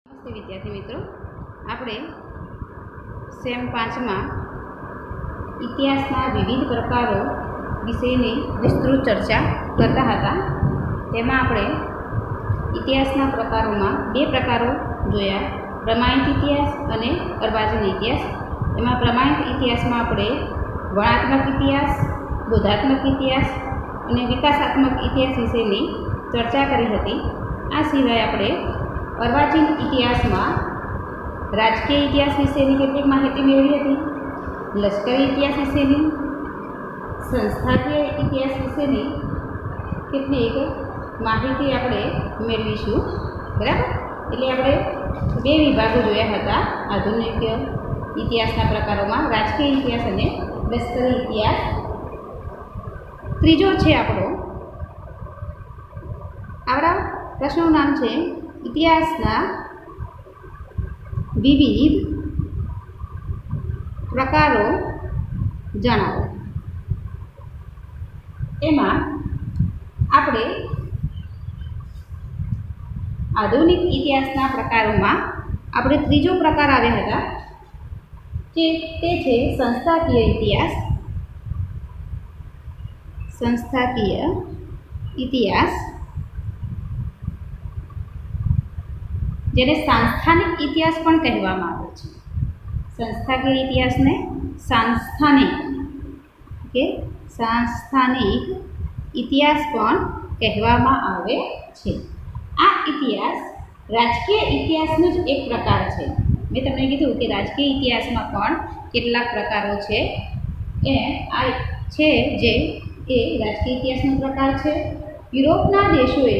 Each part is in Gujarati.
નમસ્તે વિદ્યાર્થી મિત્રો, આપણે સેમ 5માં ઇતિહાસના વિવિધ પ્રકારો વિશેની વિસ્તૃત ચર્ચા કરતા હતા. તેમાં આપણે ઇતિહાસના પ્રકારોમાં બે પ્રકારો જોયા, પ્રમાણિત ઇતિહાસ અને અર્વાચીન ઇતિહાસ. એમાં પ્રમાણિત ઇતિહાસમાં આપણે વર્ણનાત્મક ઇતિહાસ, બોધાત્મક ઇતિહાસ અને વિકાસાત્મક ઇતિહાસ વિશેની ચર્ચા કરી હતી. આ સિવાય આપણે અર્વાચીન ઇતિહાસમાં રાજકીય ઇતિહાસ વિશેની કેટલીક માહિતી મેળવી હતી, લશ્કરી ઇતિહાસ વિશેની, સંસ્થાકીય ઇતિહાસ વિશેની કેટલીક માહિતી આપણે મેળવીશું. બરાબર? એટલે આપણે બે વિભાગો જોયા હતા આધુનિક ઇતિહાસના પ્રકારોમાં, રાજકીય ઇતિહાસ અને લશ્કરી ઇતિહાસ. ત્રીજો છે આપણો આપણા પ્રશ્નનું નામ છે ઇતિહાસના વિવિધ પ્રકારો જણાવો. એમાં આપણે આધુનિક ઇતિહાસના પ્રકારોમાં આપણે ત્રીજો પ્રકાર આવ્યા હતા, તે છે સંસ્થાકીય ઇતિહાસ. સંસ્થાકીય ઇતિહાસ, જેને સાંસ્થાનિક ઇતિહાસ પણ કહેવામાં આવે છે. સંસ્થાકીય ઇતિહાસને સાંસ્થાનિક ઇતિહાસ પણ કહેવામાં આવે છે. આ ઇતિહાસ રાજકીય ઇતિહાસનો જ એક પ્રકાર છે. મેં તમને કીધું કે રાજકીય ઇતિહાસમાં પણ કેટલાક પ્રકારો છે. આ છે જે એ રાજકીય ઇતિહાસનો પ્રકાર છે. યુરોપના દેશોએ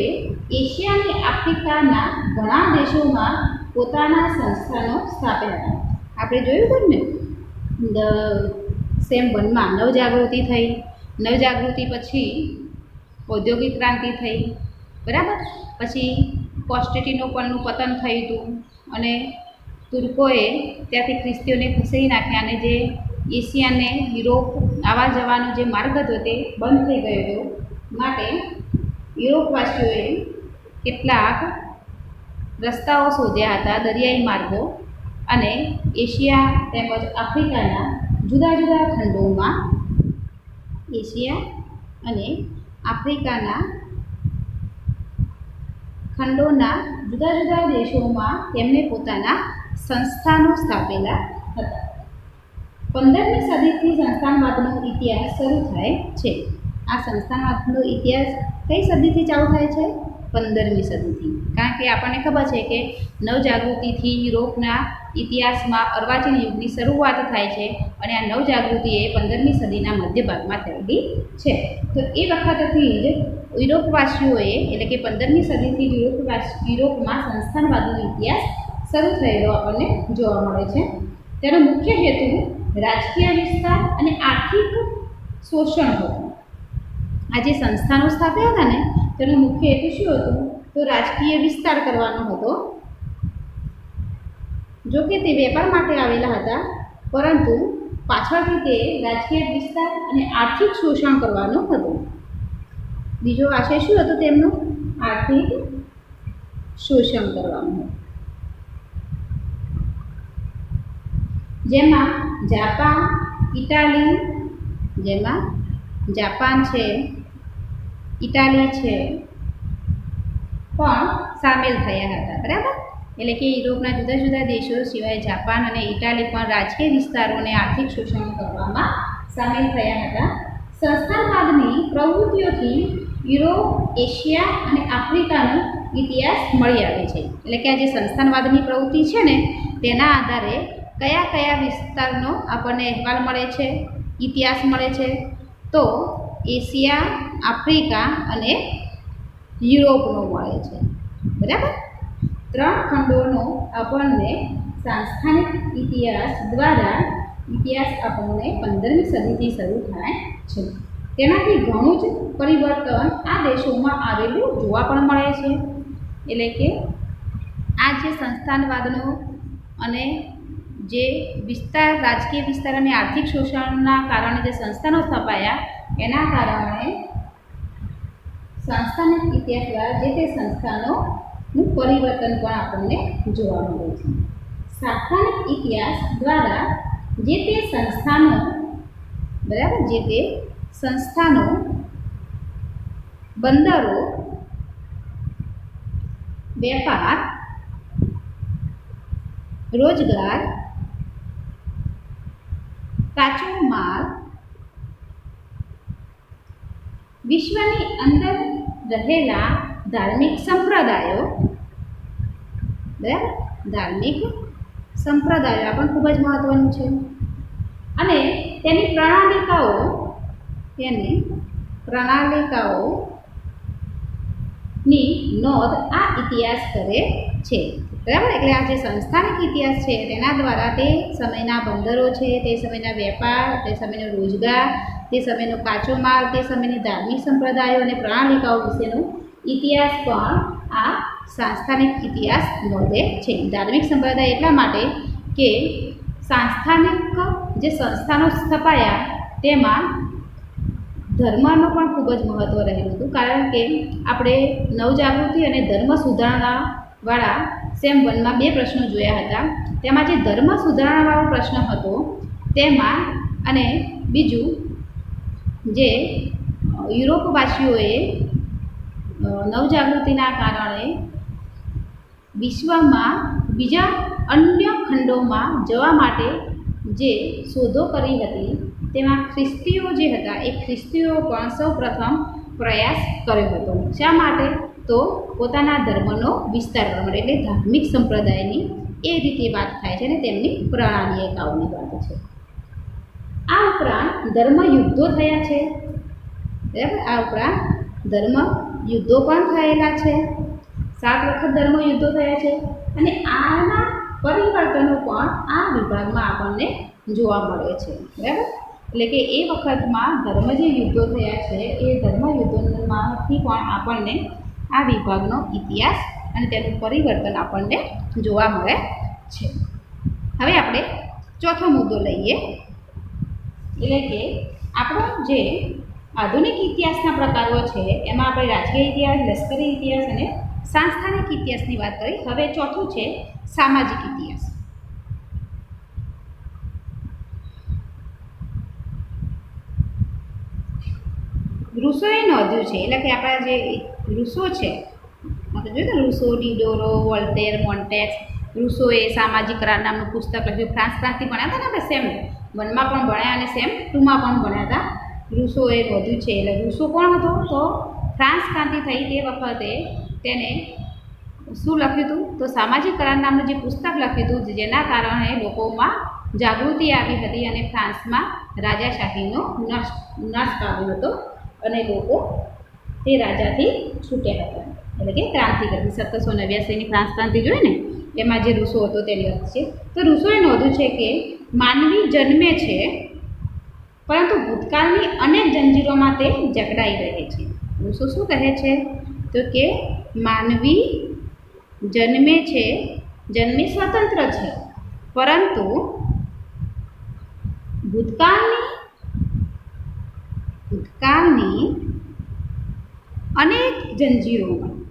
એશિયા અને આફ્રિકાના ઘણા દેશોમાં પોતાના સંસ્થાનો સ્થાપ્યા હતા. આપણે જોયું હતું ને સેમ 1માં નવજાગૃતિ થઈ, નવજાગૃતિ પછી ઔદ્યોગિક ક્રાંતિ થઈ. બરાબર? પછી કોન્સ્ટેન્ટિનોપલનું પતન થયું હતું અને તુર્કોએ ત્યાંથી ખ્રિસ્તીઓને ખસેડી નાખ્યા અને જે એશિયા અને યુરોપ આવવા જવાનો જે માર્ગ હતો તે બંધ થઈ ગયો હતો. માટે યુરોપવાસીઓએ કેટલાક રસ્તાઓ શોધ્યા હતા, દરિયાઈ માર્ગો, અને એશિયા તેમજ આફ્રિકાના જુદા જુદા ખંડોમાં એશિયા અને આફ્રિકાના ખંડોના જુદા જુદા દેશોમાં તેમને પોતાના સંસ્થાનો સ્થાપેલા હતા. 15મી સદીથી સંસ્થાનવાદનો ઇતિહાસ શરૂ થાય છે. આ સંસ્થાનવાદનો ઇતિહાસ કઈ સદીથી ચાલુ થાય છે? 15મી સદીથી. કારણ કે આપણને ખબર છે કે નવજાગૃતિથી યુરોપના ઇતિહાસમાં અર્વાચીન યુગની શરૂઆત થાય છે અને આ નવજાગૃતિ એ 15મી સદીના મધ્ય ભાગમાં થયેલી છે. તો એ વખતથી જ યુરોપવાસીઓએ, એટલે કે 15મી સદીથી યુરોપમાં સંસ્થાનવાદનો ઇતિહાસ શરૂ થયેલો આપણને જોવા મળે છે. તેનો મુખ્ય હેતુ રાજકીય વિસ્તાર અને આર્થિક શોષણ હતું. આ જે સંસ્થાનો સ્થાપ્યા હતા ને, તેનો મુખ્ય હેતુ શું હતો? તો રાજકીય વિસ્તાર કરવાનો હતો. જો કે તે વેપાર માટે આવેલા હતા, પરંતુ પાછળથી તે રાજકીય વિસ્તાર અને આર્થિક શોષણ કરવાનો હતો. બીજો આશય શું હતો તેમનો? આર્થિક શોષણ કરવાનું હતું. જેમાં જાપાન છે, ઇટાલી છે પણ સામેલ થયા હતા. બરાબર? એટલે કે યુરોપના જુદા જુદા દેશો સિવાય જાપાન અને ઇટાલી પણ રાજકીય વિસ્તારોને આર્થિક શોષણ કરવામાં સામેલ થયા હતા. સંસ્થાનવાદની પ્રવૃત્તિઓથી યુરોપ, એશિયા અને આફ્રિકાનો ઇતિહાસ મળી આવે છે. એટલે કે આ જે સંસ્થાનવાદની પ્રવૃત્તિ છે ને, તેના આધારે કયા કયા વિસ્તારનો આપણને અહેવાલ મળે છે, ઇતિહાસ મળે છે? તો એશિયા, આફ્રિકા અને યુરોપનો મળે છે. બરાબર? 3 ખંડોનો આપણને સાંસ્થાનિક ઇતિહાસ દ્વારા ઇતિહાસ આપણને 15મી સદીથી શરૂ થાય છે. તેનાથી ઘણું જ પરિવર્તન આ દેશોમાં આવેલું જોવા પણ મળે છે. એટલે કે આ જે સંસ્થાનવાદનો અને જે વિસ્તાર, રાજકીય વિસ્તાર અને આર્થિક શોષણના કારણે જે સંસ્થાનો સ્થપાયા, એના કારણે સંસ્થાનિક ઇતિહાસ દ્વારા જે તે સંસ્થાનો નું પરિવર્તન પણ આપણને જોવા મળે છે. સાપ્તાહિક ઇતિહાસ દ્વારા જે તે સંસ્થાનો, બરાબર, જે તે સંસ્થાનો, બંદરો, વેપાર, રોજગાર, કાચો માલ, વિશ્વની અંદર રહેલા ધાર્મિક સંપ્રદાયો, બરાબર, ધાર્મિક સંપ્રદાયો આ પણ ખૂબ જ મહત્વનું છે, અને તેની પ્રણાલિકાઓની નોંધ આ ઇતિહાસ કરે છે. બરાબર, એટલે આ જે સંસ્થાનિક ઇતિહાસ છે તેના દ્વારા તે સમયના બંદરો છે, તે સમયના વેપાર, તે સમયનો રોજગાર, તે સમયનો કાચો માલ, તે સમયની ધાર્મિક સંપ્રદાયો અને પ્રણાલિકાઓ વિશેનો ઇતિહાસ પણ આ સંસ્થાનિક ઇતિહાસ નોંધે છે. ધાર્મિક સંપ્રદાય એટલા માટે કે સંસ્થાનિક જે સંસ્થાનો સ્થપાયા તેમાં ધર્મનું પણ ખૂબ જ મહત્ત્વ રહેલું હતું, કારણ કે આપણે નવજાગૃતિ અને ધર્મ સુધારણાવાળા સેમ 1માં 2 પ્રશ્નો જોયા હતા. તેમાં જે ધર્મ સુધારણાવાળો પ્રશ્ન હતો તેમાં, અને બીજું જે યુરોપવાસીઓએ નવજાગૃતિના કારણે વિશ્વમાં બીજા અન્ય ખંડોમાં જવા માટે જે શોધો કરી હતી તેમાં ખ્રિસ્તીઓ જે હતા એ ખ્રિસ્તીઓ પણ સૌપ્રથમ પ્રયાસ કર્યો હતો. શા માટે? તો પોતાના ધર્મનો વિસ્તાર કરવા માટે, એટલે ધાર્મિક સંપ્રદાયની એ રીતે વાત થાય છે અને તેમની પ્રણાલિકાઓની વાત છે. આ ઉપરાંત ધર્મ યુદ્ધો થયા છે, બરાબર, આ ઉપરાંત ધર્મ યુદ્ધો પણ થયેલા છે. 7 વખત ધર્મ યુદ્ધો થયા છે, અને આના પરિવર્તનો પણ આ વિભાગમાં આપણને જોવા મળે છે. બરાબર, એટલે કે એ વખતમાં ધર્મ જે યુદ્ધો થયા છે એ ધર્મ યુદ્ધોમાંથી પણ આપણને આ વિભાગનો ઇતિહાસ અને તેનું પરિવર્તન આપણને જોવા મળે છે. હવે આપણે ચોથો મુદ્દો લઈએ, એટલે કે આપણો જે આધુનિક ઇતિહાસના પ્રકારો છે એમાં આપણે રાજકીય ઇતિહાસ, લશ્કરી ઇતિહાસ અને સંસ્થાનિક ઇતિહાસની વાત કરી. હવે ચોથું છે સામાજિક ઇતિહાસ. રૂસોએ નોંધ્યું છે, એટલે કે આપણા જે રૂસો છે, આપણે જોયું ને, રૂસો, ડિડોરો, વોલ્ટેર, મોન્ટેક્સ, રૂસોએ સામાજિક કરાર નામનું પુસ્તક લખ્યું. ફ્રાન્સ ક્રાંતિ ભણ્યા હતા ને આપણે સેમ 1માં પણ ભણ્યા અને સેમ 2માં પણ ભણ્યા હતા. રૂસોએ નોંધ્યું છે, એટલે રૂસો કોણ હતો? તો ફ્રાન્સ ક્રાંતિ થઈ તે વખતે તેને શું લખ્યું હતું? તો સામાજિક કરાર નામનું જે પુસ્તક લખ્યું હતું, જેના કારણે લોકોમાં જાગૃતિ આવી હતી અને ફ્રાન્સમાં રાજાશાહીનો નાશ પામ્યો હતો અને લોકો તે રાજાથી છૂટ્યા હતા, એટલે કે ક્રાંતિ કરી. 1789ની ફ્રાન્સ ક્રાંતિ જોઈ ને, એમાં જે રૂસો હતો તેની વાત છે. તો રૂસોએ નોંધ્યું છે કે માનવી જન્મે છે પરંતુ ભૂતકાળની અનેક જંજીરોમાં તે જકડાઈ રહે છે. રૂસો શું કહે છે? તો કે માનવી જન્મે છે, જન્મી સ્વતંત્ર છે, પરંતુ ભૂતકાળની અનેક જંજીરોમાં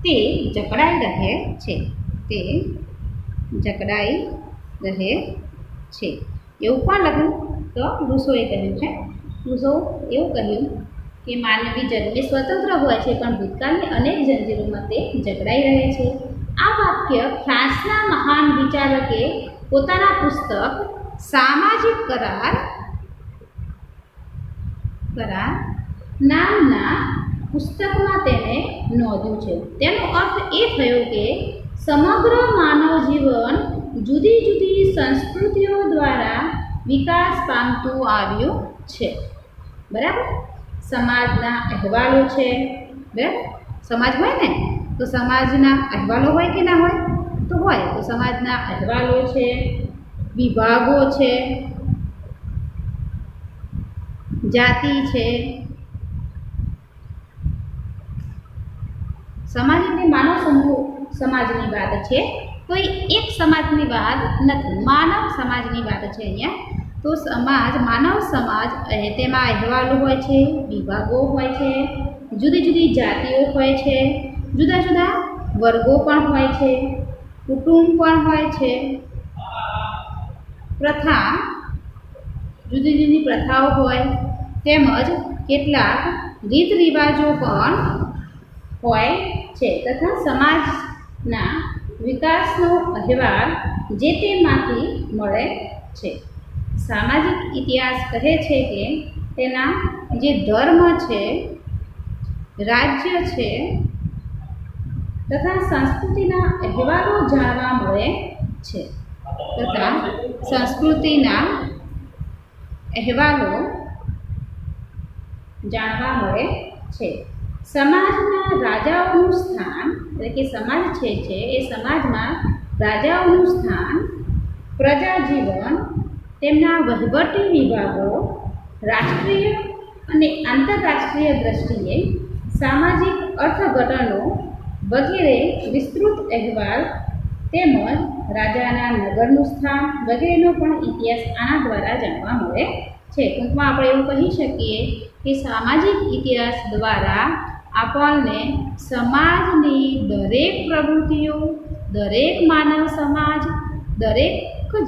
તે જકડાઈ રહે છે, એવું પણ લખ્યું. તો રૂસોએ કહ્યું છે, રૂસો એવું કહ્યું કે માનવી જન્મે સ્વતંત્ર હોય છે પણ ભૂતકાળની અનેક જંજીરોમાં તે જકડાઈ રહે છે. આ વાક્ય ફ્રાન્સના મહાન વિચારકે પોતાના પુસ્તક સામાજિક કરાર નામના પુસ્તકમાં તેને નોંધ્યું છે. તેનો અર્થ એ થયો કે સમગ્ર માનવ જીવન જુદી જુદી સંસ્કૃતિઓ દ્વારા વિકાસ પામતું આવ્યું છે. બરાબર, સમાજના અહેવાલો છે, બરાબર, સમાજ હોય ને તો સમાજના અહેવાલો હોય કે ના હોય? તો હોય. તો સમાજના અહેવાલો છે, વિભાગો છે, જાતિ છે, સમાજ એટલે માનવ સમૂહ સમાજની વાત છે. કોઈ એક સમાજની વાત નથી, માનવ સમાજની વાત છે અહીંયા. તો સમાજ, માનવ સમાજ તેમાં અહેવાલો હોય છે, વિભાગો હોય છે, જુદી જુદી જાતિઓ હોય છે, જુદા જુદા વર્ગો પણ હોય છે, કુટુંબ પણ હોય છે, પ્રથા, જુદી જુદી પ્રથાઓ હોય, તેમજ કેટલાક રીત રિવાજો પણ હોય છે તથા સમાજના વિકાસનો અહેવાલ જે તેમાંથી મળે છે. સામાજિક ઇતિહાસ કહે છે કે તેના જે ધર્મ છે, રાજ્ય છે તથા સંસ્કૃતિના અહેવાલો જાણવા મળે છે તથા સંસ્કૃતિના અહેવાલો જાણવા મળે છે. સમાજના રાજાઓનું સ્થાન, એટલે કે સમાજ છે એ સમાજમાં રાજાઓનું સ્થાન, પ્રજાજીવન, તેમના વહીવટી વિભાગો, રાષ્ટ્રીય અને આંતરરાષ્ટ્રીય દ્રષ્ટિએ સામાજિક અર્થઘટનો વગેરે વિસ્તૃત અહેવાલ તેમજ રાજાના નગરનું સ્થાન વગેરેનો પણ ઇતિહાસ આના દ્વારા જાણવા મળે છે. ટૂંકમાં આપણે એવું કહી શકીએ કે સામાજિક ઇતિહાસ દ્વારા આપણને સમાજની દરેક પ્રવૃત્તિઓ, દરેક માનવ સમાજ, દરેક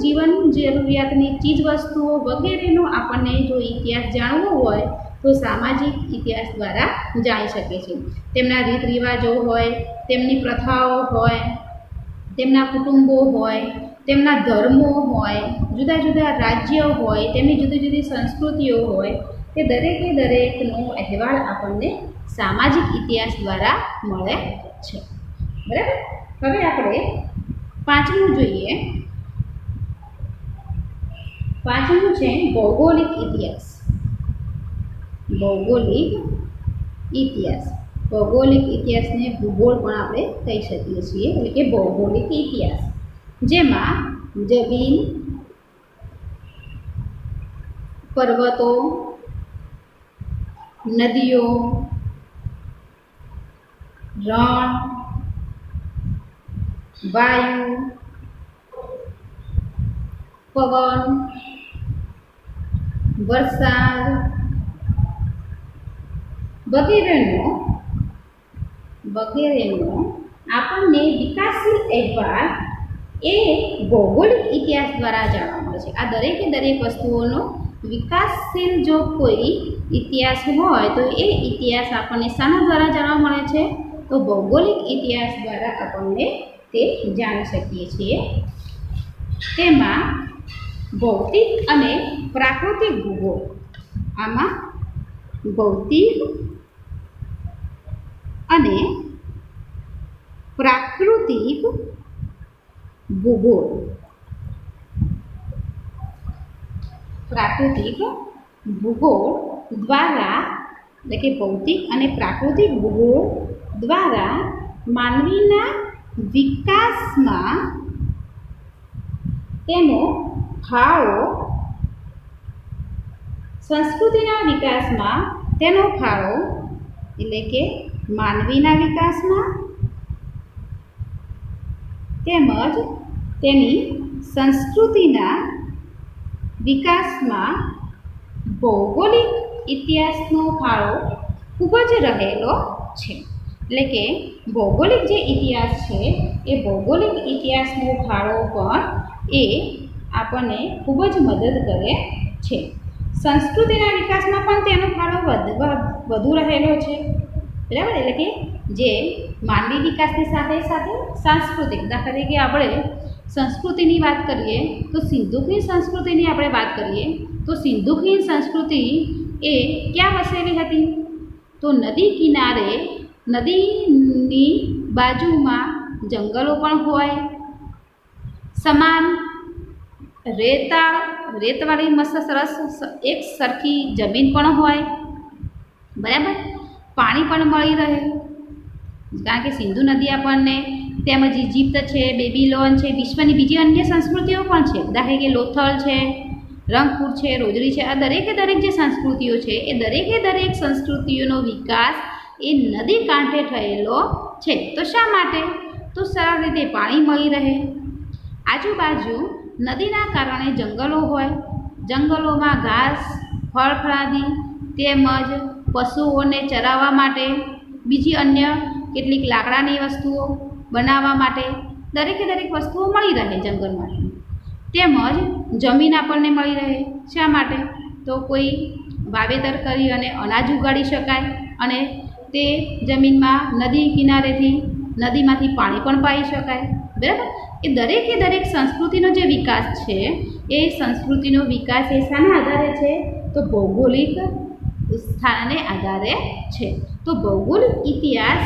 જીવન જરૂરિયાતની ચીજવસ્તુઓ વગેરેનો આપણને જો ઇતિહાસ જાણવો હોય તો સામાજિક ઇતિહાસ દ્વારા જાણી શકે છે. તેમના રીત રિવાજો હોય, તેમની પ્રથાઓ હોય, તેમના કુટુંબો હોય, તેમના ધર્મો હોય, જુદા જુદા રાજ્યો હોય, તેમની જુદી જુદી સંસ્કૃતિઓ હોય, તે દરેકે દરેકનો અહેવાલ આપણને સામાજિક ઇતિહાસ દ્વારા મળે છે. બરાબર. હવે આપણે પાંચમું જોઈએ. પાંચમું છે ભૌગોલિક ઇતિહાસ. ભૌગોલિક ઇતિહાસ, ભૌગોલિક ઇતિહાસને ભૂગોળ પણ આપણે કહી શકીએ છીએ, એટલે કે ભૌગોલિક ઇતિહાસ, જેમાં જમીન, પર્વતો, નદીઓ, રણ, વાયુ, પવન, વરસાદ વગેરેનો આપણને વિકાસશીલ અહેવાલ એ ભૌગોલિક ઇતિહાસ દ્વારા જાણવા મળે છે. આ દરેકે દરેક વસ્તુઓનો વિકાસશીલ જો કોઈ ઇતિહાસ હોય તો એ ઇતિહાસ આપણને શાના દ્વારા જાણવા મળે છે? તો ભૌગોલિક ઇતિહાસ દ્વારા આપણને તે જાણી શકીએ છીએ. તેમાં ભૌતિક અને પ્રાકૃતિક ભૂગોળ, આમાં ભૌતિક અને પ્રાકૃતિક ભૂગોળ, પ્રાકૃતિક ભૂગોળ દ્વારા, એટલે કે ભૌતિક અને પ્રાકૃતિક ભૂગોળ દ્વારા માનવીના વિકાસમાં તેનો ફાળો, સંસ્કૃતિના વિકાસમાં તેનો ફાળો, એટલે કે માનવીના વિકાસમાં તેમજ તેની સંસ્કૃતિના વિકાસમાં ભૌગોલિક ઇતિહાસનો ફાળો ખૂબ જ રહેલો છે. એટલે કે ભૌગોલિક જે ઇતિહાસ છે એ ભૌગોલિક ઇતિહાસનો ફાળો પણ એ આપણને ખૂબ જ મદદ કરે છે. સંસ્કૃતિના વિકાસમાં પણ તેનો ફાળો વધુ રહેલો છે. બરાબર. એટલે કે જે માનવી વિકાસની સાથે સાથે સાંસ્કૃતિક, દાખલા તરીકે આપણે સંસ્કૃતિની વાત કરીએ તો સિંધુ ખીણ સંસ્કૃતિની આપણે વાત કરીએ તો સિંધુ ખીણ સંસ્કૃતિ એ ક્યાં વસેલી હતી? તો નદી કિનારે, નદીની બાજુમાં જંગલો પણ હોય, સમાન રેતવાળી મસ્ત સરસ એક સરખી જમીન પણ હોય, બરાબર. પાણી પણ મળી રહે, કારણ કે સિંધુ નદી આપણને, તેમજ ઇજિપ્ત છે, બેબીલોન છે, વિશ્વની બીજી અન્ય સંસ્કૃતિઓ પણ છે, દાખલા કે લોથલ છે, રંગપુર છે, રોજડી છે. આ દરેકે દરેક જે સંસ્કૃતિઓ છે એ દરેકે દરેક સંસ્કૃતિઓનો વિકાસ એ નદી કાંઠે થયેલો છે. તો શા માટે? તો સરળ રીતે પાણી મળી રહે, આજુબાજુ નદીના કારણે જંગલો હોય, જંગલોમાં ઘાસ, ફળફળાદી તેમજ પશુઓને ચરાવવા માટે, બીજી અન્ય કેટલીક લાકડાની વસ્તુઓ બનાવવા માટે દરેકે દરેક વસ્તુઓ મળી રહે જંગલમાંથી. તેમજ જમીન આપણને મળી રહે. શા માટે? તો કોઈ વાવેતર કરી અને અનાજ ઉગાડી શકાય અને તે જમીનમાં નદી કિનારેથી નદીમાંથી પાણી પણ પાઈ શકાય. બરાબર? એ દરેકે દરેક સંસ્કૃતિનો જે વિકાસ છે એ સંસ્કૃતિનો વિકાસ એ શાના આધારે છે? તો ભૌગોલિક સ્થાનને આધારે છે. તો ભૌગોલિક ઇતિહાસ,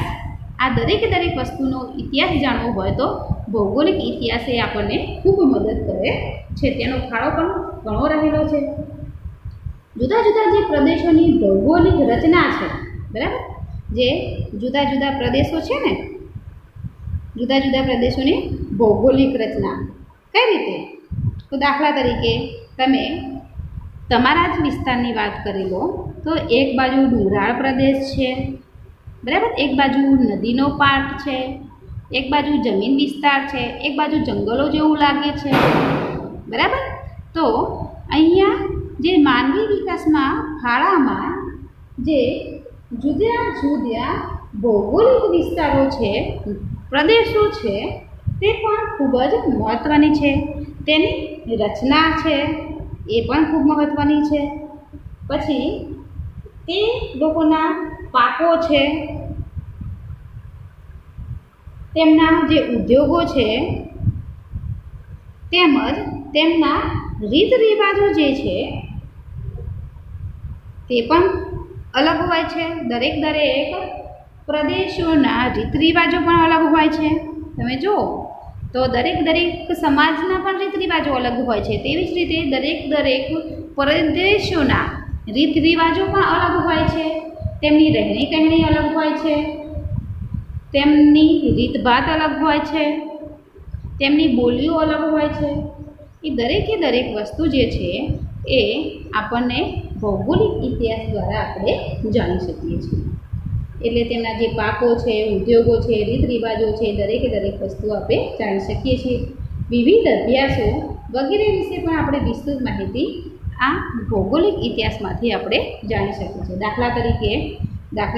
આ દરેકે દરેક વસ્તુનો ઇતિહાસ જાણવો હોય તો ભૌગોલિક ઇતિહાસ એ આપણને ખૂબ મદદ કરે છે. તેનો ફાળો પણ ઘણો રહેલો છે. જુદા જુદા જે પ્રદેશોની ભૌગોલિક રચના છે, બરાબર, જે જુદા જુદા પ્રદેશો છે ને, જુદા જુદા પ્રદેશોની ભૌગોલિક રચના કઈ રીતે? તો દાખલા તરીકે તમે તમારા જ વિસ્તારની વાત કરી લો તો એક બાજુ ડુંગરાળ પ્રદેશ છે, બરાબર, એક બાજુ નદીનો પાટ છે, એક બાજુ જમીન વિસ્તાર છે, એક બાજુ જંગલો જેવું લાગે છે, બરાબર. તો અહીંયા જે માનવી વિકાસમાં ફાળામાં જે જુદા જુદા ભૌગોલિક વિસ્તારો છે, પ્રદેશો છે, તે પણ ખૂબ જ મહત્ત્વની છે. તેની રચના છે એ પણ ખૂબ મહત્ત્વની છે. પછી તે લોકોના પાકો છે, તેમના જે ઉદ્યોગો છે, તેમજ તેમના રીત રિવાજો જે છે તે પણ અલગ હોય છે. દરેક પ્રદેશોના રીત રિવાજો પણ અલગ હોય છે. તમે જુઓ તો દરેક સમાજના પણ રીત રિવાજો અલગ હોય છે. તેવી જ રીતે દરેક પ્રદેશોના રીત રિવાજો પણ અલગ હોય છે. તેમની રહેણી કહેણી અલગ હોય છે, તેમની રીતભાત અલગ હોય છે, તેમની બોલીઓ અલગ હોય છે. એ દરેકે દરેક વસ્તુ જે છે એ આપણને ભૌગોલિક ઇતિહાસ દ્વારા આપણે જાણી શકીએ છીએ. એટલે તેમના જે પાકો છે, ઉદ્યોગો છે, રીત રિવાજો છે, દરેકે દરેક વસ્તુ આપણે જાણી શકીએ છીએ. વિવિધ અભ્યાસો વગેરે વિશે પણ આપણે વિસ્તૃત માહિતી આ ભૌગોલિક ઇતિહાસમાંથી આપણે જાણી શકીએ છીએ. દાખલા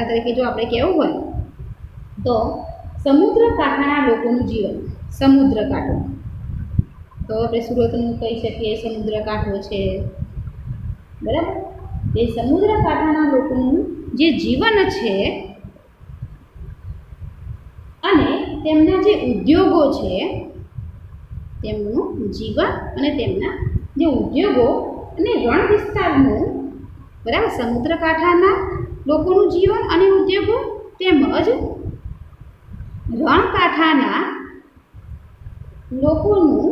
તરીકે જો આપણે કહેવું હોય તો સમુદ્ર કાંઠાના લોકોનું જીવન. સમુદ્ર કાંઠો તો આપણે સુરતનું કહી શકીએ, સમુદ્ર કાંઠો છે, બરાબર. એ સમુદ્ર કાંઠાના લોકોનું જે જીવન છે અને તેમના જે ઉદ્યોગો છે, તેમનું જીવન અને તેમના જે ઉદ્યોગો અને રણ વિસ્તારનું, બરાબર, સમુદ્ર કાંઠાના લોકોનું જીવન અને ઉદ્યોગો તેમજ રણકાંઠાના લોકોનું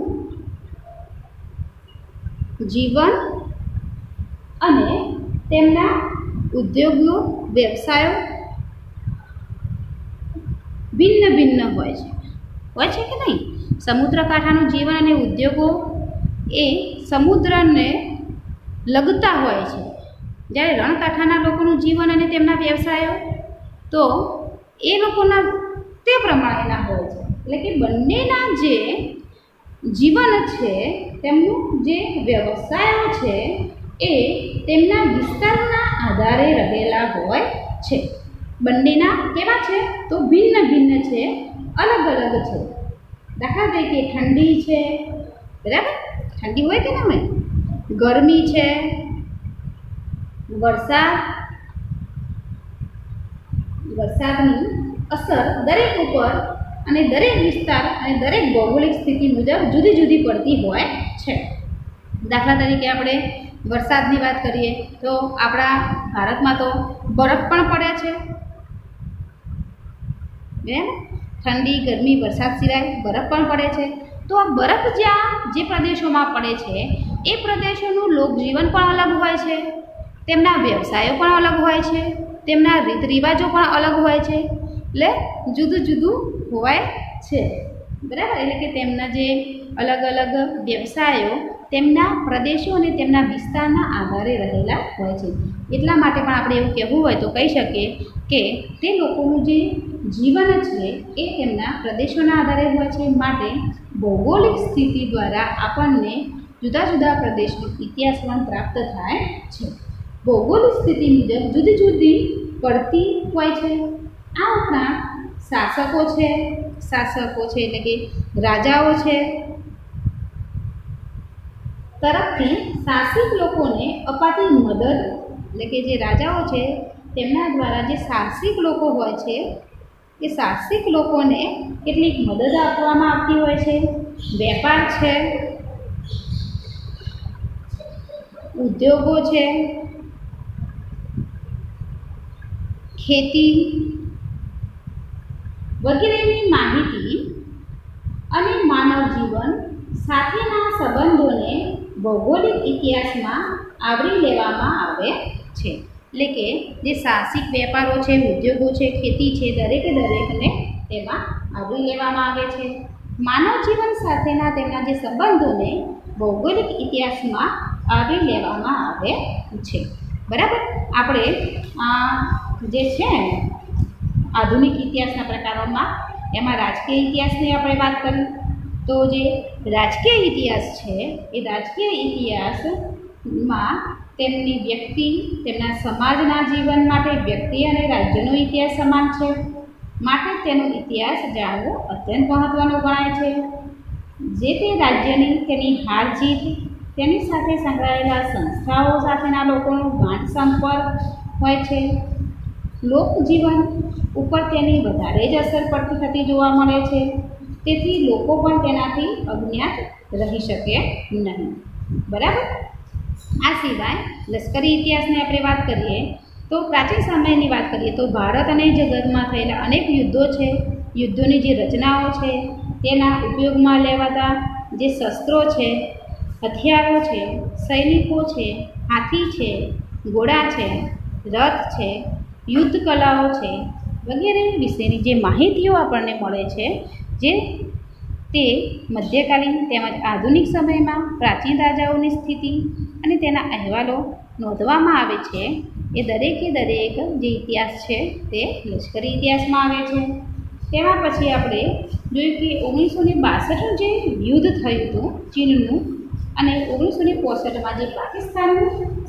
જીવન અને તેમના ઉદ્યોગો, વ્યવસાયો ભિન્ન ભિન્ન હોય છે કે નહીં? સમુદ્ર કાંઠાનું જીવન અને ઉદ્યોગો એ સમુદ્રને લગતા હોય છે, જ્યારે રણકાંઠાના લોકોનું જીવન અને તેમના વ્યવસાયો તો એ લોકોના તે પ્રમાણેના હોય છે. એટલે કે બંનેના જે જીવન છે, તેમનું જે વ્યવસાયો છે એ તેમના વિસ્તારના આધારે રહેલા હોય છે. બંનેના કેવા છે? તો ભિન્ન ભિન્ન છે, અલગ અલગ છે. દાખલા તરીકે ઠંડી છે, બરાબર, ઠંડી હોય કે ના હોય, ગરમી છે, વરસાદની અસર દરેક ઉપર અને દરેક વિસ્તાર અને દરેક ભૌગોલિક સ્થિતિ મુજબ જુદી જુદી પડતી હોય છે. દાખલા તરીકે આપણે વરસાદની વાત કરીએ તો આપણા ભારતમાં તો બરફ પણ પડે છે, બરાબર. ઠંડી, ગરમી, વરસાદ સિવાય બરફ પણ પડે છે. તો આ બરફ જે પ્રદેશોમાં પડે છે એ પ્રદેશોનું લોકજીવન પણ અલગ હોય છે, તેમના વ્યવસાયો પણ અલગ હોય છે, તેમના રીત રિવાજો પણ અલગ હોય છે. એટલે જુદું જુદું હોય છે, બરાબર. એટલે કે તેમના જે અલગ અલગ વ્યવસાયો તેમના પ્રદેશો અને તેમના વિસ્તારના આધારે રહેલા હોય છે. એટલા માટે પણ આપણે એવું કહેવું હોય તો કહી શકીએ કે તે લોકોનું જે જીવન છે એ તેમના પ્રદેશોના આધારે હોય છે. માટે ભૌગોલિક સ્થિતિ દ્વારા આપણને જુદા જુદા પ્રદેશનો ઇતિહાસ પણ પ્રાપ્ત થાય છે. ભૌગોલિક સ્થિતિ મુજબ જુદી જુદી પડતી હોય છે. આ ઉપરાંત શાસકો છે એટલે કે રાજાઓ છે તરફથી શાસિત લોકોને અપાતી મદદ, એટલે કે જે રાજાઓ છે તેમના દ્વારા જે શાસિત લોકો હોય છે એ શાસિત લોકોને કેટલીક મદદ આપવામાં આવતી હોય છે. વેપાર છે, ઉદ્યોગો છે, ખેતી વગેરેની માહિતી અને માનવ જીવન સાથેના સંબંધોને ભૌગોલિક ઇતિહાસમાં આવરી લેવામાં આવે છે. એટલે કે જે સાહસિક વેપારો છે, ઉદ્યોગો છે, ખેતી છે, દરેકને તેમાં આવરી લેવામાં આવે છે. માનવ જીવન સાથેના તેમના જે સંબંધોને ભૌગોલિક ઇતિહાસમાં આવરી લેવામાં આવે છે. બરાબર. આપણે જે છે આધુનિક ઇતિહાસના પ્રકારોમાં એમાં રાજકીય ઇતિહાસની આપણે વાત કરી તો જે રાજકીય ઇતિહાસ છે એ રાજકીય ઇતિહાસમાં તેમની વ્યક્તિ, તેમના સમાજના જીવન માટે વ્યક્તિ અને રાજ્યનો ઇતિહાસ સમાન છે, માટે તેનો ઇતિહાસ જાણવો અત્યંત મહત્ત્વનો ગણાય છે. જે તે રાજ્યની તેની હાર જીત, તેની સાથે સંકળાયેલા સંસ્થાઓ સાથેના લોકોનો ગાંઠ સંપર્ક હોય છે. લોકજીવન ઉપર તેની વધારે જ અસર પડતી થતી જોવા મળે છે. તેથી લોકો પણ તેનાથી અજ્ઞાત રહી શકે નહીં. બરાબર. આ સિવાય લશ્કરી ઇતિહાસની આપણે વાત કરીએ તો પ્રાચીન સમયની વાત કરીએ તો ભારત અને જગતમાં થયેલા અનેક યુદ્ધો છે, યુદ્ધોની જે રચનાઓ છે, તેના ઉપયોગમાં લેવાતા જે શસ્ત્રો છે, હથિયારો છે, સૈનિકો છે, હાથી છે, ઘોડા છે, રથ છે, યુદ્ધ કલાઓ છે વગેરે વિશેની જે માહિતીઓ આપણને મળે છે, જે તે મધ્યકાલીન તેમજ આધુનિક સમયમાં પ્રાચીન રાજાઓની સ્થિતિ અને તેના અહેવાલો નોંધવામાં આવે છે. એ દરેકે દરેક જે ઇતિહાસ છે તે લશ્કરી ઇતિહાસમાં આવે છે. તેમાં પછી આપણે જોયું કે 1962નું જે યુદ્ધ થયું હતું ચીનનું, અને 1965માં જે પાકિસ્તાન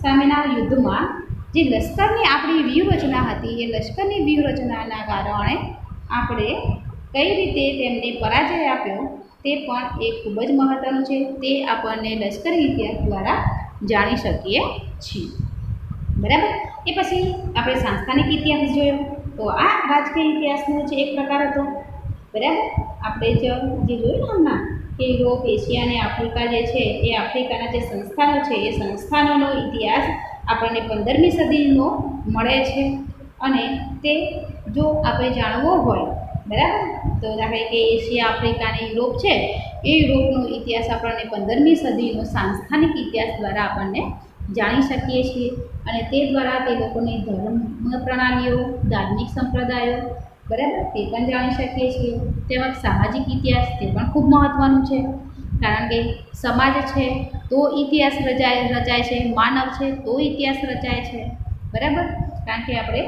સામેના યુદ્ધમાં જે લશ્કરની આપણી વ્યૂહરચના હતી, એ લશ્કરની વ્યૂહરચનાના કારણે આપણે કઈ રીતે તેમને પરાજય આપ્યો તે પણ એ ખૂબ જ મહત્ત્વનું છે. તે આપણને લશ્કરી ઇતિહાસ દ્વારા જાણી શકીએ છીએ. બરાબર. એ પછી આપણે સંસ્થાનિક ઇતિહાસ જોયો તો આ રાજકીય ઇતિહાસનો જે એક પ્રકાર હતો. બરાબર. આપણે જે જોયું હમણાં કે યુરોપ, એશિયા અને આફ્રિકા જે છે એ આફ્રિકાના જે સંસ્થાનો છે એ સંસ્થાનોનો ઇતિહાસ આપણને 15મી સદીનો મળે છે. અને તે જો આપણે જાણવો હોય, બરાબર, તો દાખલા કે એશિયા, આફ્રિકા અને યુરોપ છે એ યુરોપનો ઇતિહાસ આપણને 15મી સદીનો સંસ્થાનિક ઇતિહાસ દ્વારા આપણને જાણી શકીએ છીએ. અને તે દ્વારા તે લોકોની ધર્મ પ્રણાલીઓ, ધાર્મિક સંપ્રદાયો, બરાબર, તે પણ જાણી શકીએ છીએ. તેમજ સામાજિક ઇતિહાસ તે પણ ખૂબ મહત્ત્વનું છે, કારણ કે સમાજ છે તો ઇતિહાસ રચાય છે, માનવ છે તો ઇતિહાસ રચાય છે. બરાબર. કારણ કે આપણે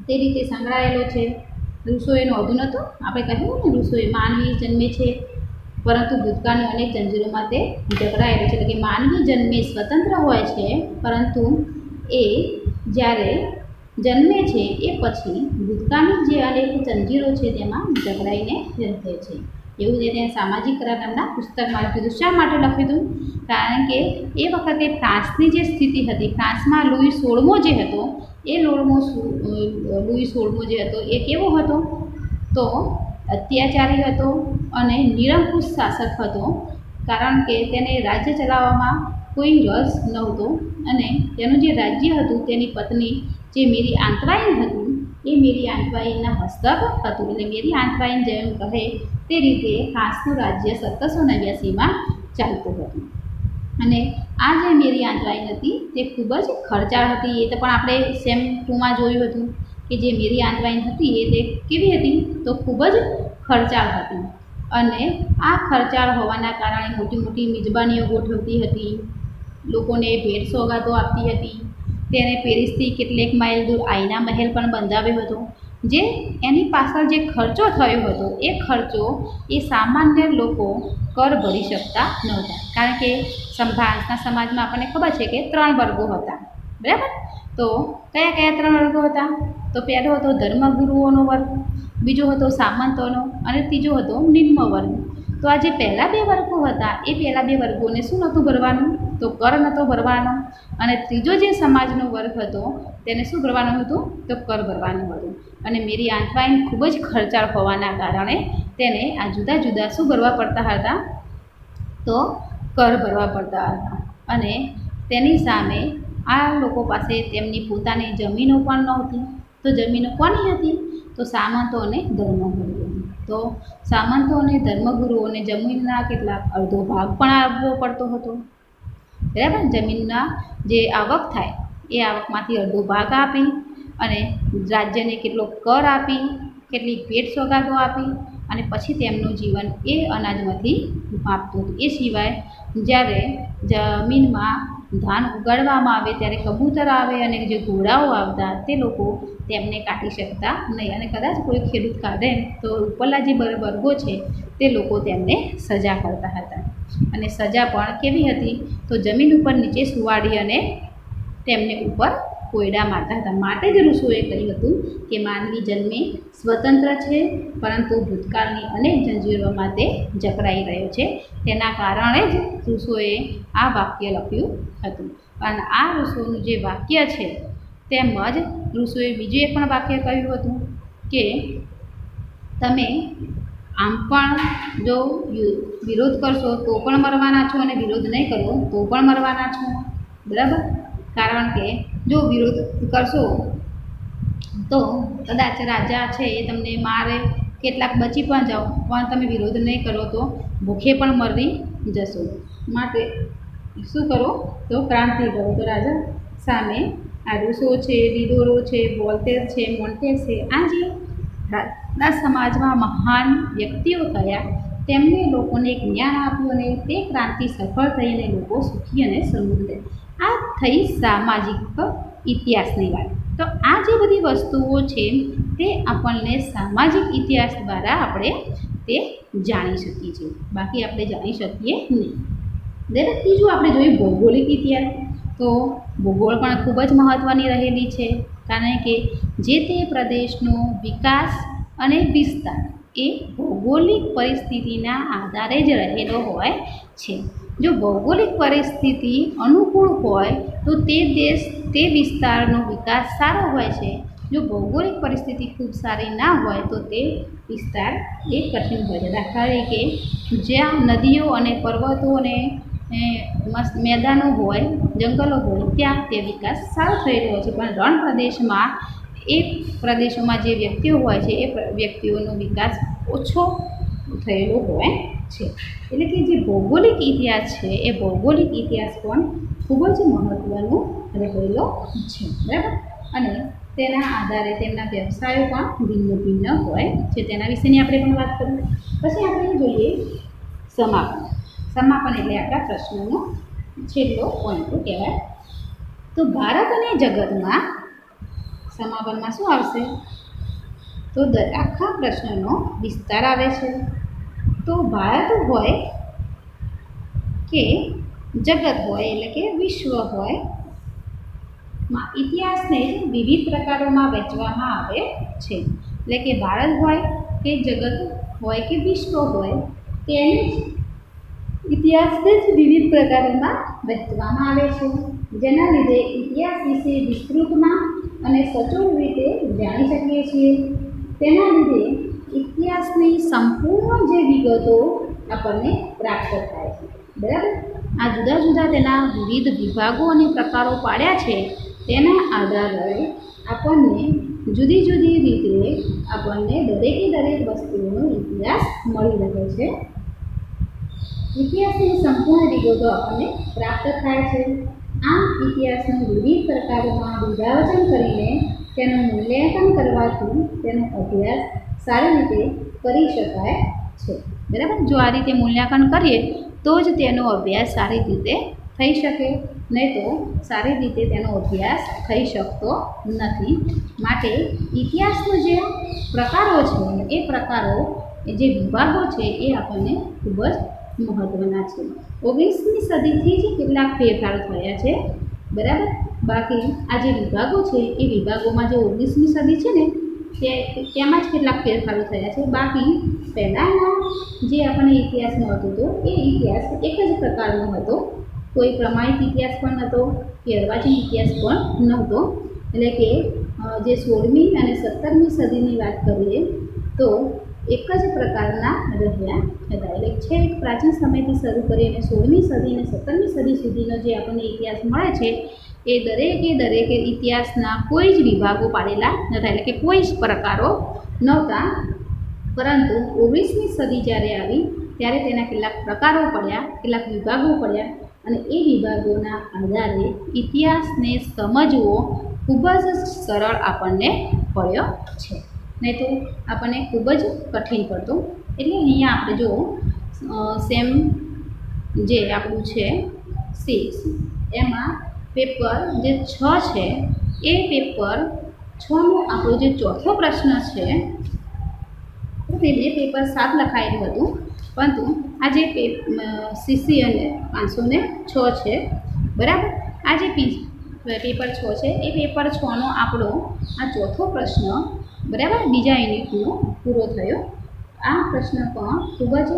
તે રીતે સંકળાયેલો છે. ઋષુઓનો અધૂન હતો, આપણે કહ્યું ને ઋષુએ માનવી જન્મે છે પરંતુ ભૂતકાળની અનેક જંજીરોમાં તે જકડાયેલો છે. એટલે કે માનવી જન્મે સ્વતંત્ર હોય છે, પરંતુ એ જ્યારે જન્મે છે એ પછી ભૂતકાળની જે અનેક જંજીરો છે તેમાં જકડાઈને રહે છે. એવું જ એને સામાજિક કરાર નામના પુસ્તકમાં લખ્યું હતું. શા માટે લખ્યું હતું? કારણ કે એ વખતે ફ્રાન્સની જે સ્થિતિ હતી, ફ્રાન્સમાં લુઈ 16મો જે હતો એ લુઈ 16મો જે હતો એ કેવો હતો? તો અત્યાચારી હતો અને નિરંકુશ શાસક હતો. કારણ કે તેને રાજ્ય ચલાવવામાં કોઈ રસ નહોતો અને તેનું જે રાજ્ય હતું તેની પત્ની જે મેરી આંતવાઇન હતી એ મેરી આંતવાઇનના હસ્તક હતું. એટલે મેરી આંતવાઇન જેમ કહે તે રીતે ફ્રાન્સનું રાજ્ય 1789માં ચાલતું હતું. અને આ જે મેરી આંતવાઇન હતી તે ખૂબ જ ખર્ચાળ હતી. એ તો પણ આપણે સેમ 2માં જોયું હતું કે જે મેરી આંતવાઇન હતી એ તે કેવી હતી? તો ખૂબ જ ખર્ચાળ હતી. અને આ ખર્ચાળ હોવાના કારણે મોટી મોટી મિજબાનીઓ ગોઠવતી હતી, લોકોને ભેટ સોગાદો આપતી હતી. તેને પેરિસથી કેટલેક માઇલ દૂર આઈના મહેલ પણ બંધાવ્યો હતો. જે એની પાછળ જે ખર્ચો થયો હતો એ ખર્ચો એ સામાન્ય લોકો કર ભરી શકતા નહોતા, કારણ કે આજના સમાજમાં આપણને ખબર છે કે 3 વર્ગો હતા, બરાબર. તો કયા કયા 3 વર્ગો હતા? તો પહેલો હતો ધર્મગુરુઓનો વર્ગ, બીજો હતો સામંતોનો અને ત્રીજો હતો નિમ્ન વર્ગ. તો આ જે પહેલાં 2 વર્ગો હતા એ પહેલાં 2 વર્ગોને શું નહોતું ભરવાનું? તો કર નહોતો ભરવાનો. અને ત્રીજો જે સમાજનો વર્ગ હતો તેને શું ભરવાનું હતું? તો કર ભરવાનું હતું. અને મેરી આંતવાઈન ખૂબ જ ખર્ચાળ હોવાના કારણે તેને આ જુદા જુદા શું ભરવા પડતા હતા? તો કર ભરવા પડતા હતા. અને તેની સામે આ લોકો પાસે તેમની પોતાની જમીનો પણ નહોતી. તો જમીનો કોની હતી? તો સામંતો અને ધર્મગુરુઓની. તો સામંતો અને ધર્મગુરુઓને જમીનના કેટલાક અડધો ભાગ પણ આપવો પડતો હતો, બરાબર. જમીનના જે આવક થાય એ આવકમાંથી અડધો ભાગ આપી અને રાજ્યને કેટલો કર આપી, કેટલીક ભેટ સોગાદો આપી અને પછી તેમનું જીવન એ અનાજમાંથી આપતું હતું. એ સિવાય જ્યારે જમીનમાં ધાન ઉગાડવામાં આવે ત્યારે કબૂતર આવે અને જે ઘોડાઓ આવતા તે લોકો તેમને કાઢી શકતા નહીં, અને કદાચ કોઈ ખેડૂત કાઢે તો ઉપરના જે વર્ગો છે તે લોકો તેમને સજા કરતા હતા. અને સજા પણ કેવી હતી? તો જમીન ઉપર નીચે સુવાડી અને તેમને ઉપર કોયડા મારતા હતા. માટે જ ઋષિઓએ કહ્યું હતું કે માનવી જન્મે સ્વતંત્ર છે, પરંતુ ભૂતકાળની અનેક જંજીરોમાં તે જકડાઈ રહ્યો છે. તેના કારણે જ ઋષિઓએ આ વાક્ય લખ્યું હતું. અને આ ઋષિઓનું જે વાક્ય છે તેમજ ઋષિઓએ બીજું એક પણ વાક્ય કહ્યું હતું કે તમે આમ પણ જો વિરોધ કરશો તો પણ મરવાના છો અને વિરોધ નહીં કરો તો પણ મરવાના છો, બરાબર. કારણ કે જો વિરોધ કરશો તો કદાચ રાજા છે એ તમને મારે, કેટલાક બચી પણ જાઓ, પણ તમે વિરોધ નહીં કરો તો ભૂખે પણ મરી જશો. માટે શું કરો? તો ક્રાંતિ કરો. તો રાજા સામે આ રૂસો છે, ડિડોરો છે, વોલ્ટેર છે, મોન્ટેગ છે, આ જે ના સમાજમાં મહાન વ્યક્તિઓ થયા તેમને લોકોને જ્ઞાન આપ્યું અને તે ક્રાંતિ સફળ થઈ અને લોકો સુખી અને સમૃદ્ધ. આ થઈ સામાજિક ઇતિહાસની વાત. તો આ જે બધી વસ્તુઓ છે તે આપણને સામાજિક ઇતિહાસ દ્વારા આપણે તે જાણી શકીએ છીએ, બાકી આપણે જાણી શકીએ નહીં. દરેક ત્રીજું આપણે જોઈએ ભૌગોલિક ઇતિહાસ. તો ભૂગોળ પણ ખૂબ જ મહત્ત્વની રહેલી છે, કારણ કે જે તે પ્રદેશનો વિકાસ અને વિસ્તાર એ ભૌગોલિક પરિસ્થિતિના આધારે જ રહેલો હોય છે. જો ભૌગોલિક પરિસ્થિતિ અનુકૂળ હોય તો તે દેશ તે વિસ્તારનો વિકાસ સારો હોય છે. જો ભૌગોલિક પરિસ્થિતિ ખૂબ સારી ના હોય તો તે વિસ્તાર એ કઠિન હોય છે. દાખલા તરીકે જ્યાં નદીઓ અને પર્વતો અને મેદાનો હોય, જંગલો હોય, ત્યાં તે વિકાસ સારો થયેલો હોય છે. પણ રણ પ્રદેશમાં એ પ્રદેશોમાં જે વ્યક્તિઓ હોય છે એ વ્યક્તિઓનો વિકાસ ઓછો થયેલો હોય છે. એટલે કે જે ભૌગોલિક ઇતિહાસ છે એ ભૌગોલિક ઇતિહાસ પણ ખૂબ જ મહત્ત્વનો રહેલો છે, બરાબર. અને તેના આધારે તેમના વ્યવસાયો પણ ભિન્ન ભિન્ન હોય છે. તેના વિશેની આપણે પણ વાત કરીએ. પછી આપણે જોઈએ સમાપન. સમાપન એટલે આપણા પ્રશ્નનો છેલ્લો પોઈન્ટ કહેવાય. તો ભારત અને જગતમાં સમાપનમાં શું આવશે? તો આખા પ્રશ્નનો વિસ્તાર આવે છે. તો ભારત હોય કે જગત હોય એટલે કે વિશ્વ હોય, ઇતિહાસને વિવિધ પ્રકારોમાં વહેંચવામાં આવે છે. એટલે કે ભારત હોય કે જગત હોય કે વિશ્વ હોય તેને ઇતિહાસને જ વિવિધ પ્રકારોમાં વહેંચવામાં આવે છે, જેના લીધે ઇતિહાસ વિશે વિસ્તૃતમાં અને સચોટ રીતે જાણી શકીએ છીએ. તેના લીધે ઇતિહાસની સંપૂર્ણ જે વિગતો આપણને પ્રાપ્ત થાય છે, બરાબર. આ જુદા જુદા તેના વિવિધ વિભાગો અને પ્રકારો પાડ્યા છે. તેના આધારે આપણને જુદી જુદી રીતે આપણને દરેકે દરેક વસ્તુઓનો ઇતિહાસ મળી રહે છે. ઇતિહાસની સંપૂર્ણ વિગતો આપણને પ્રાપ્ત થાય છે. આમ ઇતિહાસનું વિવિધ પ્રકારોમાં વિભાજન કરીને તેનું મૂલ્યાંકન કરવાથી તેનો અભ્યાસ સારી રીતે કરી શકાય છે, બરાબર. જો આ રીતે મૂલ્યાંકન કરીએ તો જ તેનો અભ્યાસ સારી રીતે થઈ શકે, નહીં તો સારી રીતે તેનો અભ્યાસ થઈ શકતો નથી. માટે ઇતિહાસના જે પ્રકારો છે એ પ્રકારો, જે વિભાગો છે એ આપણને ખૂબ જ મહત્ત્વના છે. 19મી સદીથી જ કેટલાક ફેરફારો થયા છે, બરાબર. બાકી આ જે વિભાગો છે એ વિભાગોમાં જે 19મી સદી છે ને તેમાં જ કેટલાક ફેરફારો થયા છે. બાકી પહેલાંના જે આપણને ઇતિહાસ મળતો હતો એ ઇતિહાસ એક જ પ્રકારનો હતો. કોઈ પ્રમાણિત ઇતિહાસ પણ નહોતો કે અર્વાચીન ઇતિહાસ પણ નહોતો. એટલે કે જે 16મી અને 17મી સદીની વાત કરીએ તો એક જ પ્રકારના રહ્યા હતા. એટલે છે પ્રાચીન સમયથી શરૂ કરીને 16મી સદી અને 17મી સદી સુધીનો જે આપણને ઇતિહાસ મળે છે એ દરેકે ઇતિહાસના કોઈ જ વિભાગો પાડેલા નહોતા, એટલે કે કોઈ જ પ્રકારો નહોતા. પરંતુ 19મી સદી જ્યારે આવી ત્યારે તેના કેટલાક પ્રકારો પડ્યા, કેટલાક વિભાગો પડ્યા અને એ વિભાગોના આધારે ઇતિહાસને સમજવો ખૂબ જ સરળ આપણને પડ્યો છે, નહીં તો આપણને ખૂબ જ કઠિન પડતો. એટલે અહીંયા આપણે જો સેમ જે આપણું છે 6 એમાં પેપર જે 6 છે એ પેપર 6નો આપણો જે ચોથો પ્રશ્ન છે તે પેપર 7 લખાયેલું હતું, પરંતુ આ જે સીસી અને 506 છે, બરાબર. આ જે પેપર 6 છે એ પેપર 6નો આપણો આ ચોથો પ્રશ્ન, બરાબર, બીજા યુનિટનો પૂરો થયો. આ પ્રશ્ન પણ ખૂબ જ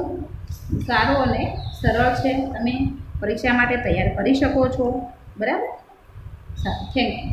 સારો અને સરળ છે. તમે પરીક્ષા માટે તૈયાર કરી શકો છો, બરાબર. સારું, થેન્ક યુ.